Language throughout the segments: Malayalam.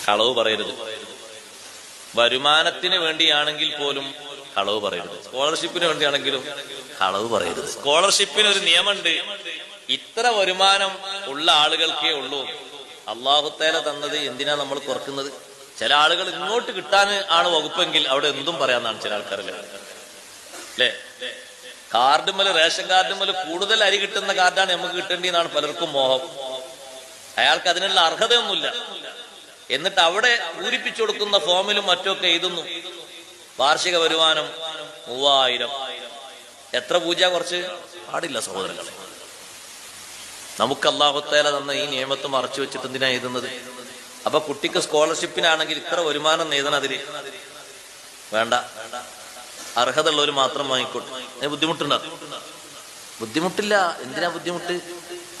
കളവ് പറയരുത്. വരുമാനത്തിന് വേണ്ടിയാണെങ്കിൽ പോലും കളവ് പറയരുത്. സ്കോളർഷിപ്പിന് വേണ്ടിയാണെങ്കിലും കളവ് പറയരുത്. സ്കോളർഷിപ്പിന് ഒരു നിയമമുണ്ട്, ഇത്ര വരുമാനം ഉള്ള ആളുകൾക്കേ ഉള്ളൂ. അള്ളാഹുത്തേല തന്നത് എന്തിനാ നമ്മൾ കുറക്കുന്നത്? ചില ആളുകൾ ഇങ്ങോട്ട് കിട്ടാൻ ആണ് വകുപ്പെങ്കിൽ അവിടെ എന്തും പറയാന്നാണ് ചില ആൾക്കാരല്ലേ അല്ലേ. കാർഡുമല്, റേഷൻ കാർഡുമല് കൂടുതൽ അരി കിട്ടുന്ന കാർഡാണ് നമുക്ക് കിട്ടേണ്ടതെന്നാണ് പലർക്കും മോഹം. അയാൾക്ക് അതിനുള്ള അർഹതയൊന്നുമില്ല. എന്നിട്ട് അവിടെ പൂരിപ്പിച്ചു കൊടുക്കുന്ന ഫോമിലും മറ്റൊക്കെ എഴുതുന്നു വാർഷിക വരുമാനം 3000. എത്ര പൂജ കുറച്ച് പാടില്ല സഹോദരങ്ങളെ. നമുക്ക് അല്ലാഹുത്തആല തന്ന ഈ നിയമത്ത് മറച്ചു വെച്ചിട്ട് എന്തിനാ എഴുതുന്നത്? അപ്പൊ കുട്ടിക്ക് സ്കോളർഷിപ്പിനാണെങ്കിൽ ഇത്ര വരുമാനം എഴുതണം. അതില് വേണ്ട, അർഹത ഉള്ളവർ മാത്രം വാങ്ങിക്കോട്ടെ. ബുദ്ധിമുട്ടുണ്ടോ? ബുദ്ധിമുട്ടില്ല. എന്തിനാ ബുദ്ധിമുട്ട്?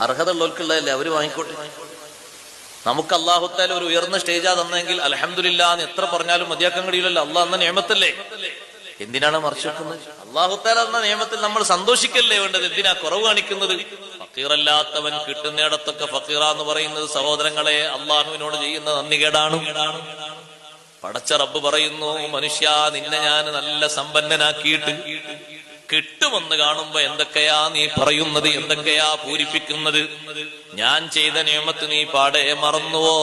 അർഹത ഉള്ളവർക്കുള്ളതല്ലേ, അവര് വാങ്ങിക്കോട്ടെ. നമുക്ക് അല്ലാഹുത്തആല ഒരു ഉയർന്ന സ്റ്റേജാ തന്നെങ്കിൽ അൽഹംദുലില്ലാ എന്ന് എത്ര പറഞ്ഞാലും മതിയാക്കാൻ കഴിയില്ലല്ലോ. അള്ളാഹ് എന്ന നിയമത്തല്ലേ, എന്തിനാണ് മറച്ചു വെക്കുന്നത്? അല്ലാഹുത്തആല എന്ന നിയമത്തിൽ നമ്മൾ സന്തോഷിക്കല്ലേ വേണ്ടത്, എന്തിനാ കുറവ് കാണിക്കുന്നത്? ഫക്കീറല്ലാത്തവൻ കിട്ടുന്നിടത്തൊക്കെ ഫക്കീറ എന്ന് പറയുന്നത് സഹോദരങ്ങളെ അള്ളാഹുവിനോട് ചെയ്യുന്ന നന്ദികേടാണ്. പടച്ച റബ്ബ് പറയുന്നു, മനുഷ്യ നിന്നെ ഞാൻ നല്ല സമ്പന്നനാക്കിയിട്ട് കിട്ടുമെന്ന് കാണുമ്പോ എന്തൊക്കെയാ നീ പറയുന്നത്, എന്തൊക്കെയാ പൂരിപ്പിക്കുന്നത്? ഞാൻ ചെയ്ത നിയമത്ത് നീ പാടെ മറന്നുവോ?